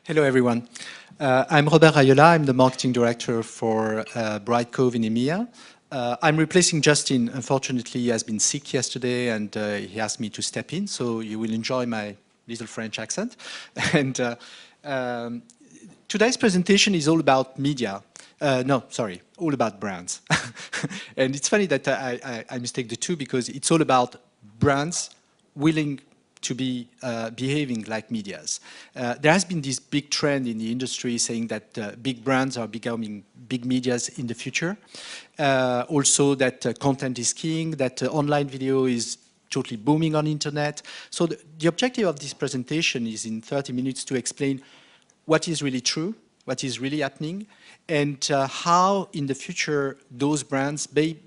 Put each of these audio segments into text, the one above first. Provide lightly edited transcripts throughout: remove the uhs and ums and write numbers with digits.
Hello, everyone. I'm Robert Raiola. I'm the marketing director for Brightcove in EMEA. I'm replacing Justin. Unfortunately, he has been sick yesterday, and he asked me to step in, so you will enjoy my little French accent. And today's presentation is all about media. No, sorry, all about brands. And it's funny that I mistake the two, because it's all about brands willing to be behaving like medias. There has been this big trend in the industry saying that big brands are becoming big medias in the future. Also that content is king, that online video is totally booming on internet. So the objective of this presentation is in 30 minutes to explain what is really true, what is really happening, and how in the future those brands may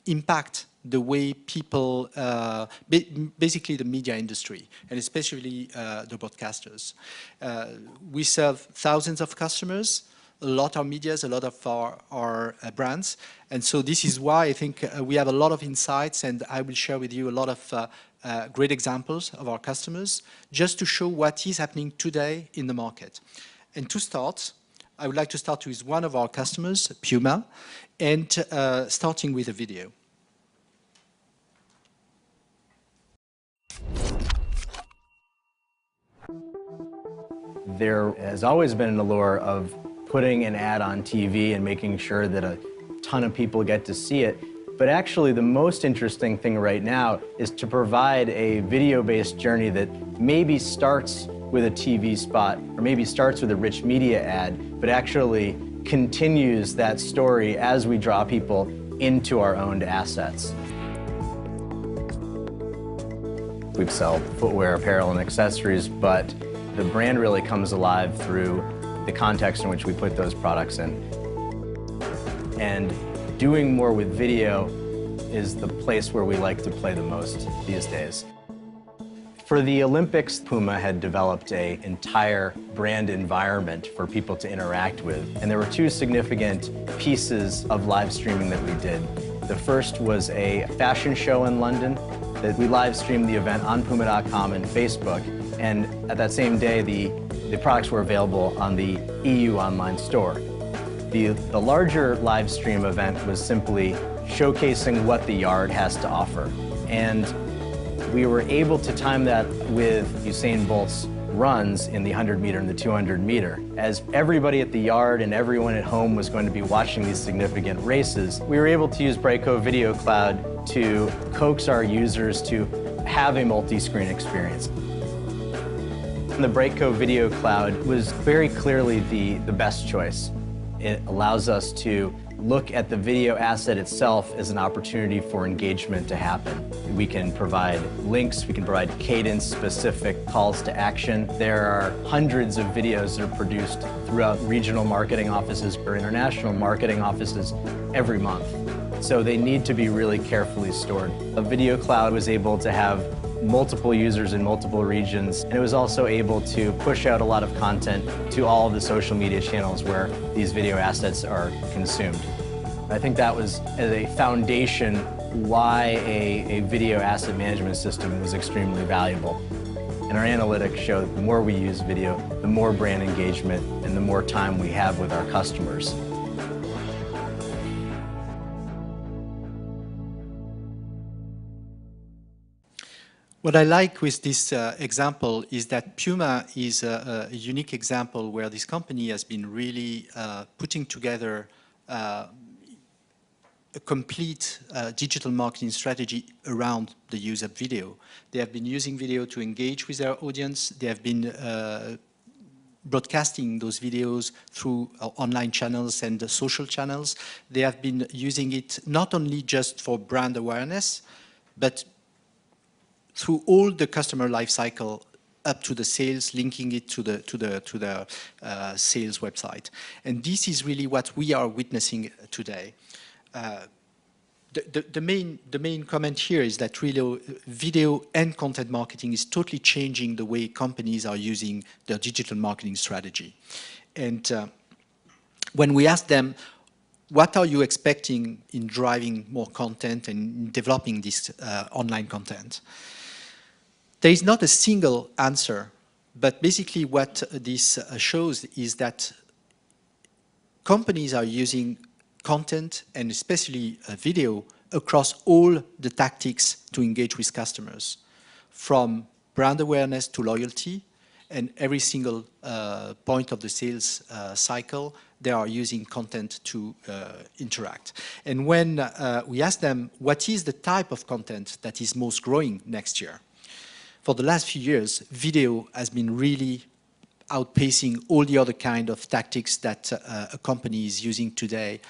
impact the way people, basically the media industry, and especially the broadcasters. We serve thousands of customers, a lot of medias, a lot of our brands, and so this is why I think we have a lot of insights, and I will share with you a lot of great examples of our customers, just to show what is happening today in the market. And to start, I would like to start with one of our customers, Puma, and starting with a video. There has always been an allure of putting an ad on TV and making sure that a ton of people get to see it. But actually, the most interesting thing right now is to provide a video-based journey that maybe starts with a TV spot or maybe starts with a rich media ad, but actually continues that story as we draw people into our owned assets. We sell footwear, apparel, and accessories, but the brand really comes alive through the context in which we put those products in. And doing more with video is the place where we like to play the most these days. For the Olympics, Puma had developed an entire brand environment for people to interact with. And there were two significant pieces of live streaming that we did. The first was a fashion show in London that we live streamed the event on Puma.com and Facebook. And at that same day, the products were available on the EU online store. The larger live stream event was simply showcasing what the yard has to offer. And we were able to time that with Usain Bolt's runs in the 100-meter and the 200-meter. As everybody at the yard and everyone at home was going to be watching these significant races, we were able to use Brightcove Video Cloud to coax our users to have a multi-screen experience. The Brightcove Video Cloud was very clearly the best choice. It allows us to look at the video asset itself as an opportunity for engagement to happen. We can provide links, we can provide cadence-specific calls to action. There are hundreds of videos that are produced throughout regional marketing offices or international marketing offices every month. So they need to be really carefully stored. A video cloud was able to have multiple users in multiple regions, and it was also able to push out a lot of content to all of the social media channels where these video assets are consumed. I think that was, as a foundation, why a video asset management system was extremely valuable. And our analytics show that the more we use video, the more brand engagement and the more time we have with our customers. What I like with this example is that Puma is a unique example where this company has been really putting together a complete digital marketing strategy around the use of video. They have been using video to engage with their audience. They have been broadcasting those videos through online channels and social channels. They have been using it not only just for brand awareness, but through all the customer life cycle up to the sales, linking it to the sales website. And this is really what we are witnessing today. The main comment here is that really video and content marketing is totally changing the way companies are using their digital marketing strategy. And when we ask them, what are you expecting in driving more content and developing this online content? There is not a single answer But basically what this shows is that companies are using content and especially video across all the tactics to engage with customers, from brand awareness to loyalty, and every single point of the sales cycle, they are using content to interact. And when we ask them, what is the type of content that is most growing next year? For the last few years, video has been really outpacing all the other kind of tactics that a company is using today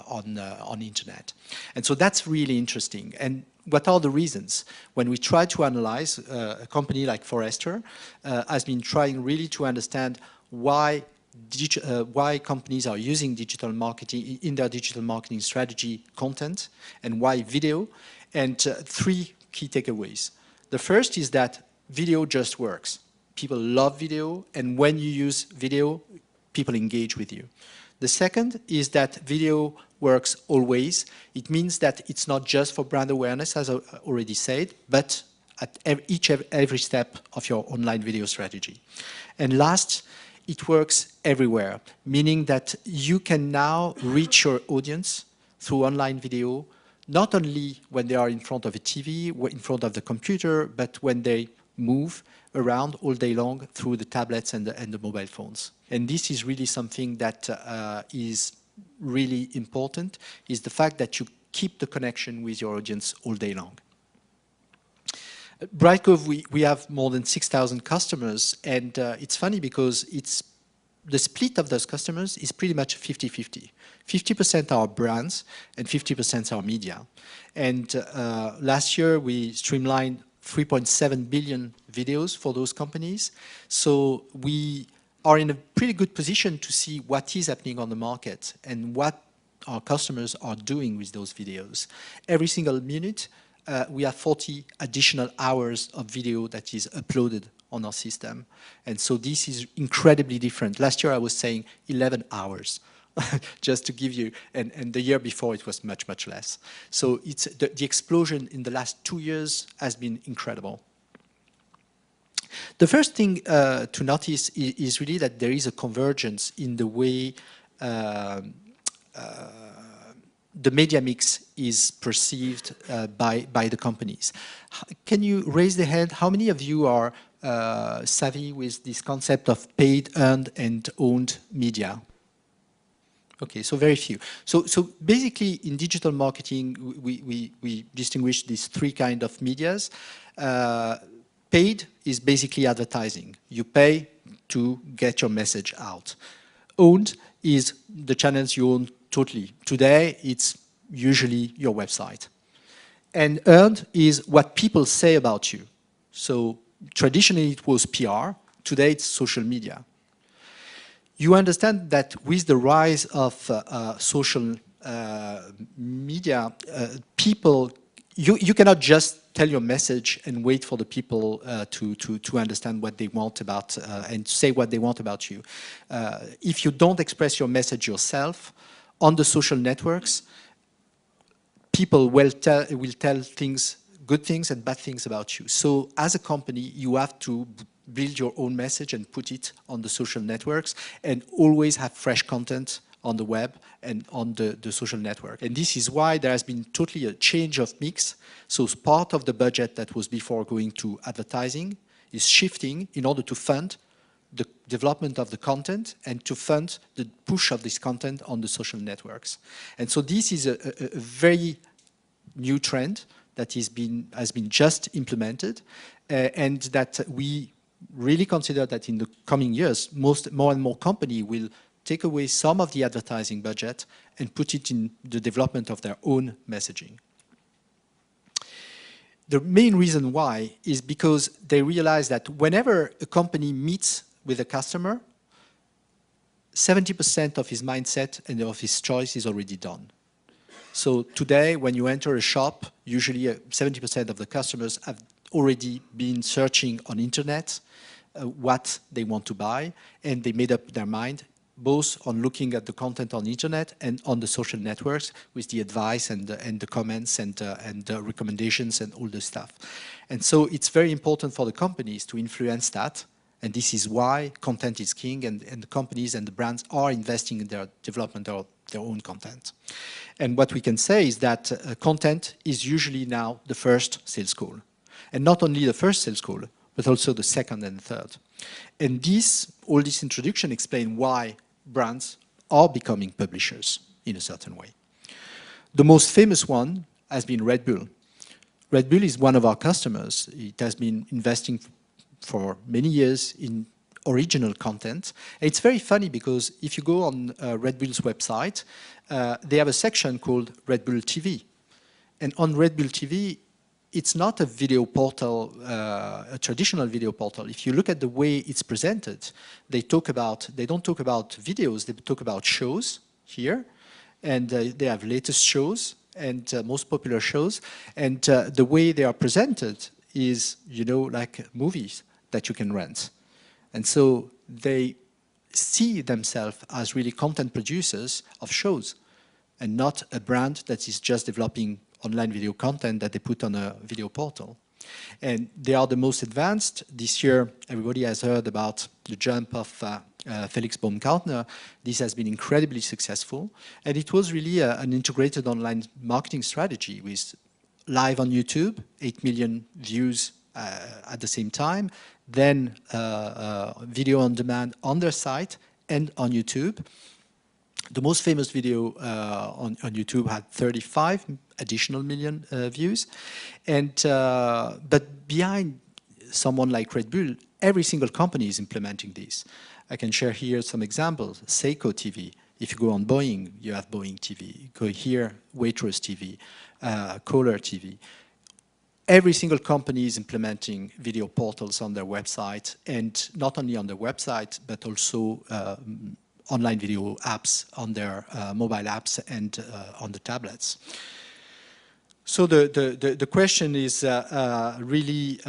on the internet. And so that's really interesting. And what are the reasons? When we try to analyze, a company like Forrester has been trying really to understand why companies are using digital marketing in their digital marketing strategy content and why video, and three key takeaways. The first is that video just works. People love video, and when you use video, people engage with you. The second is that video works always. It means that it's not just for brand awareness, as I already said, but at every step of your online video strategy. And last, it works everywhere, meaning that you can now reach your audience through online video, not only when they are in front of a TV, in front of the computer, but when they move around all day long through the tablets and the mobile phones. And this is really something that is really important, is the fact that you keep the connection with your audience all day long. At Brightcove, we have more than 6,000 customers, and it's funny because the split of those customers is pretty much 50-50. 50% are brands and 50% are media. And last year we streamlined 3.7 billion videos for those companies. So we are in a pretty good position to see what is happening on the market and what our customers are doing with those videos. Every single minute, we have 40 additional hours of video that is uploaded on our system. And so this is incredibly different. Last year I was saying 11 hours. Just to give you, and the year before it was much, much less. So it's the explosion in the last 2 years has been incredible. The first thing to notice is really that there is a convergence in the way the media mix is perceived by the companies. Can you raise the hand? How many of you are savvy with this concept of paid, earned, and owned media? Okay, so very few. So basically in digital marketing, we distinguish these three kinds of medias. Paid is basically advertising. You pay to get your message out. Owned is the channels you own totally. Today, it's usually your website. And earned is what people say about you. So traditionally it was PR. Today it's social media. You understand that with the rise of social media, you cannot just tell your message and wait for the people to understand what they want about and say what they want about you. If you don't express your message yourself on the social networks, people will tell things, good things and bad things about you. So as a company, you have to build your own message and put it on the social networks and always have fresh content on the web and on the social network. And this is why there has been totally a change of mix. So part of the budget that was before going to advertising is shifting in order to fund the development of the content and to fund the push of this content on the social networks. And so this is a very new trend that has been just implemented and that we really consider that in the coming years, more and more companies will take away some of the advertising budget and put it in the development of their own messaging. The main reason why is because they realize that whenever a company meets with a customer, 70% of his mindset and of his choice is already done. So today, when you enter a shop, usually 70% of the customers have already been searching on internet what they want to buy, and they made up their mind both on looking at the content on the internet and on the social networks with the advice and the comments and the recommendations and all this stuff. And so it's very important for the companies to influence that And this is why content is king, and the companies and the brands are investing in their development of their own content. And what we can say is that content is usually now the first sales call. And not only the first sales call, but also the second and the third. And all this introduction explain why brands are becoming publishers in a certain way. The most famous one has been Red Bull. Red Bull is one of our customers. It has been investing for many years in original content. It's very funny because if you go on Red Bull's website, they have a section called Red Bull TV. And on Red Bull TV, it's not a video portal, a traditional video portal. If you look at the way it's presented, they don't talk about videos, they talk about shows here. And they have latest shows and most popular shows. And the way they are presented is, you know, like movies that you can rent. And so they see themselves as really content producers of shows and not a brand that is just developing online video content that they put on a video portal. And they are the most advanced. This year, everybody has heard about the jump of Felix Baumgartner. This has been incredibly successful. And it was really an integrated online marketing strategy with live on YouTube, 8 million views at the same time, then video on demand on their site and on YouTube. The most famous video on YouTube had 35 additional million views. And, but behind someone like Red Bull, every single company is implementing this. I can share here some examples. Seiko TV. If you go on Boeing, you have Boeing TV. You go here, Waitrose TV, Kohler TV. Every single company is implementing video portals on their website, and not only on their website, but also online video apps on their mobile apps and on the tablets. So the question is really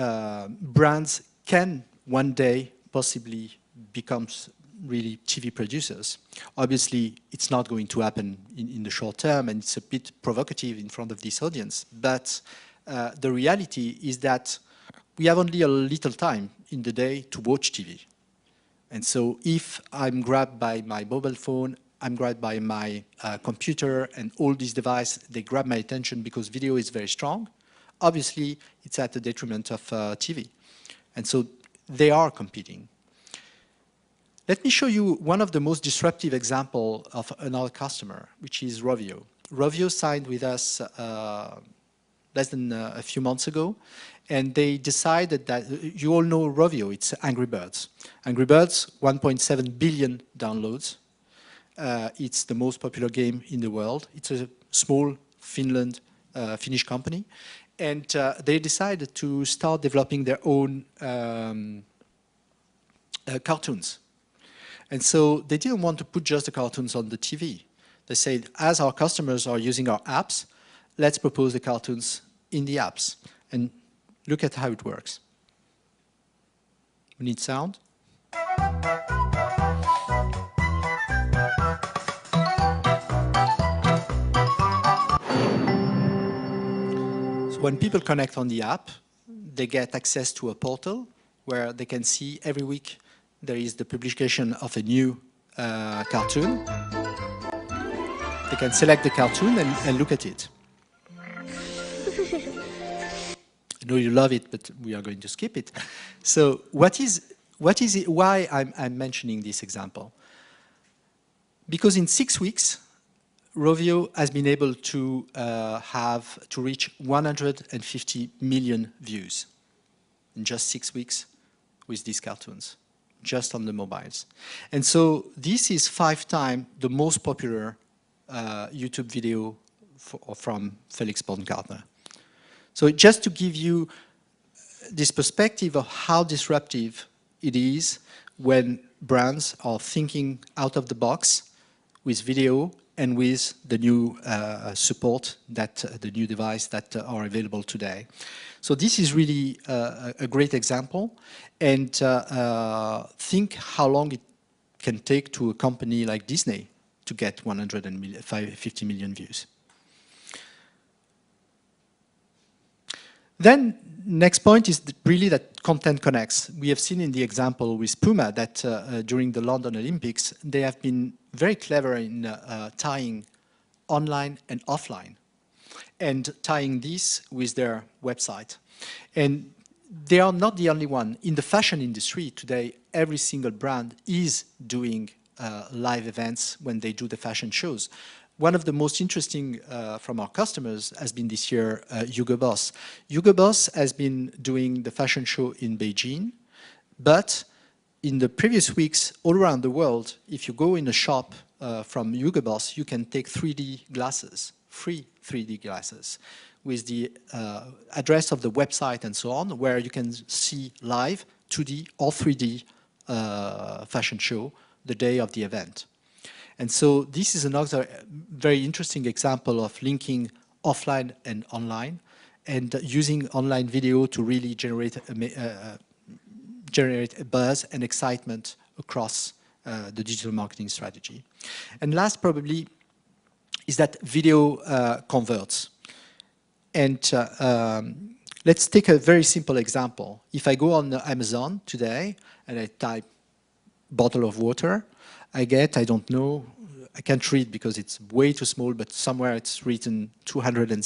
brands can one day possibly become really TV producers. Obviously, it's not going to happen in the short term, and it's a bit provocative in front of this audience, but the reality is that we have only a little time in the day to watch TV. And so if I'm grabbed by my mobile phone, I'm grabbed by my computer, and all these devices, they grab my attention because video is very strong. Obviously, it's at the detriment of TV. And so they are competing. Let me show you one of the most disruptive examples of another customer, which is Rovio. Rovio signed with us less than a few months ago, and they decided that, you all know Rovio, it's Angry Birds. Angry Birds, 1.7 billion downloads. It's the most popular game in the world. It's a small Finnish company, and they decided to start developing their own cartoons. And so they didn't want to put just the cartoons on the TV. They said, as our customers are using our apps, let's propose the cartoons in the apps. And look at how it works. We need sound. So when people connect on the app, they get access to a portal where they can see every week there is the publication of a new cartoon. They can select the cartoon and look at it. I know you love it, but we are going to skip it. So what is it? Why I'm mentioning this example? Because in 6 weeks, Rovio has been able to reach 150 million views in just 6 weeks with these cartoons, just on the mobiles. And so this is 5 times the most popular YouTube video from Felix Baumgartner. So just to give you this perspective of how disruptive it is when brands are thinking out of the box with video and with the new support, the new device that are available today. So this is really a great example, and think how long it can take to a company like Disney to get 150 million views. Then next point is really that content connects. We have seen in the example with Puma that during the London Olympics, they have been very clever in tying online and offline and tying this with their website. And they are not the only one. In the fashion industry today, every single brand is doing live events when they do the fashion shows. One of the most interesting from our customers has been this year Hugo Boss. Hugo Boss has been doing the fashion show in Beijing, but in the previous weeks all around the world, if you go in a shop from Hugo Boss, you can take 3D glasses, free 3D glasses, with the address of the website and so on, where you can see live 2D or 3D fashion show the day of the event. And so this is another very interesting example of linking offline and online and using online video to really generate a buzz and excitement across the digital marketing strategy. And last probably is that video converts. And let's take a very simple example. If I go on Amazon today and I type bottle of water, I get, I don't know, I can't read because it's way too small, but somewhere it's written 200 and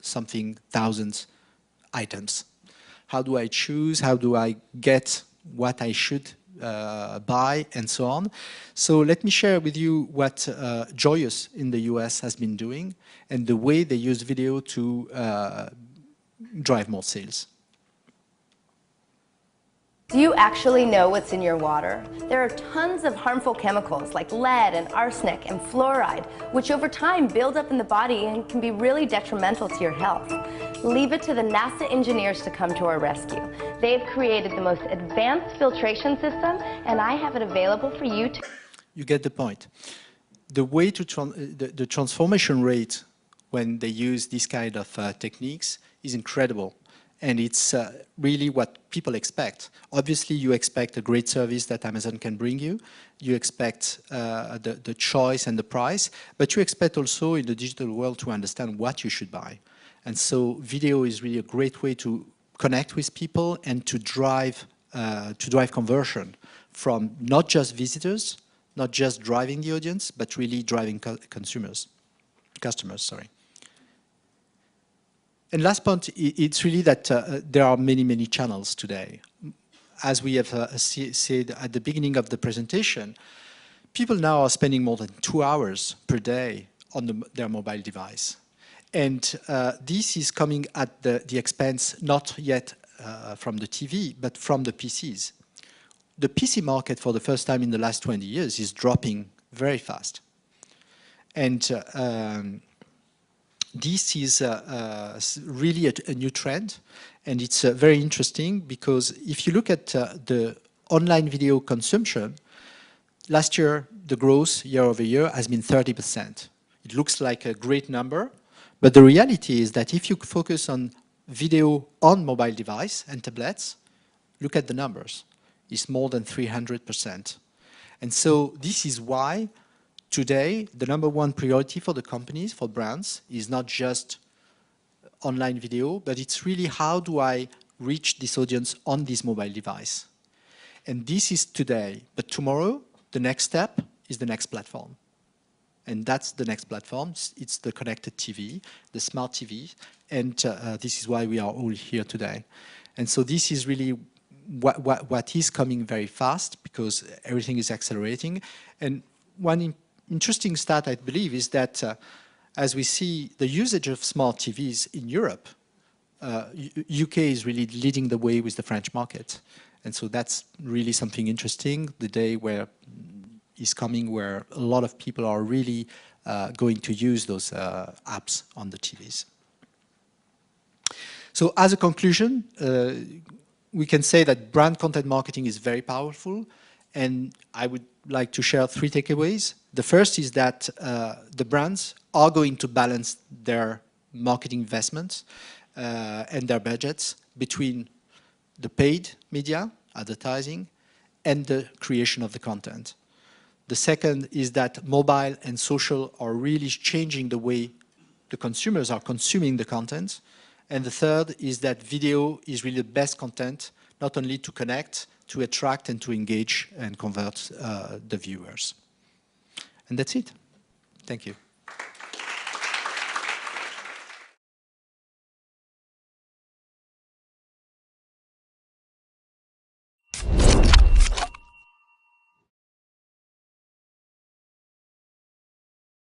something thousand items. How do I choose? How do I get what I should buy and so on? So let me share with you what Joyous in the US has been doing and the way they use video to drive more sales. Do you actually know what's in your water? There are tons of harmful chemicals like lead and arsenic and fluoride, which over time build up in the body and can be really detrimental to your health. Leave it to the NASA engineers to come to our rescue. They've created the most advanced filtration system, and I have it available for you to... You get the point. The way to the transformation rate when they use this kind of techniques is incredible. And it's really what people expect. Obviously, you expect a great service that Amazon can bring you. You expect the choice and the price, but you expect also in the digital world to understand what you should buy. And so video is really a great way to connect with people and to drive conversion from not just visitors, not just driving the audience, but really driving customers, sorry. And last point, it's really that there are many, many channels today. As we have said at the beginning of the presentation, people now are spending more than 2 hours per day on their mobile device. And this is coming at the expense, not yet from the TV, but from the PCs. The PC market, for the first time in the last 20 years, is dropping very fast. And this is really a new trend, and it's very interesting because if you look at the online video consumption, last year the growth year over year has been 30%. It looks like a great number, but the reality is that if you focus on video on mobile device and tablets, look at the numbers. It's more than 300%. And so this is why today, the #1 priority for the companies, for brands, is not just online video, but it's really how do I reach this audience on this mobile device. And this is today, but tomorrow, the next step is the next platform. And that's the next platform. It's the connected TV, the smart TV, and this is why we are all here today. And so this is really what is coming very fast because everything is accelerating. And one interesting stat, I believe, is that as we see the usage of smart TVs in Europe, UK is really leading the way with the French market. And so that's really something interesting, the day where is coming where a lot of people are really going to use those apps on the TVs. So as a conclusion, we can say that brand content marketing is very powerful, and I would like to share 3 takeaways. The first is that the brands are going to balance their marketing investments and their budgets between the paid media, advertising, and the creation of the content. The second is that mobile and social are really changing the way the consumers are consuming the content, And the third is that video is really the best content, not only to connect, to attract and to engage and convert the viewers. And that's it. Thank you.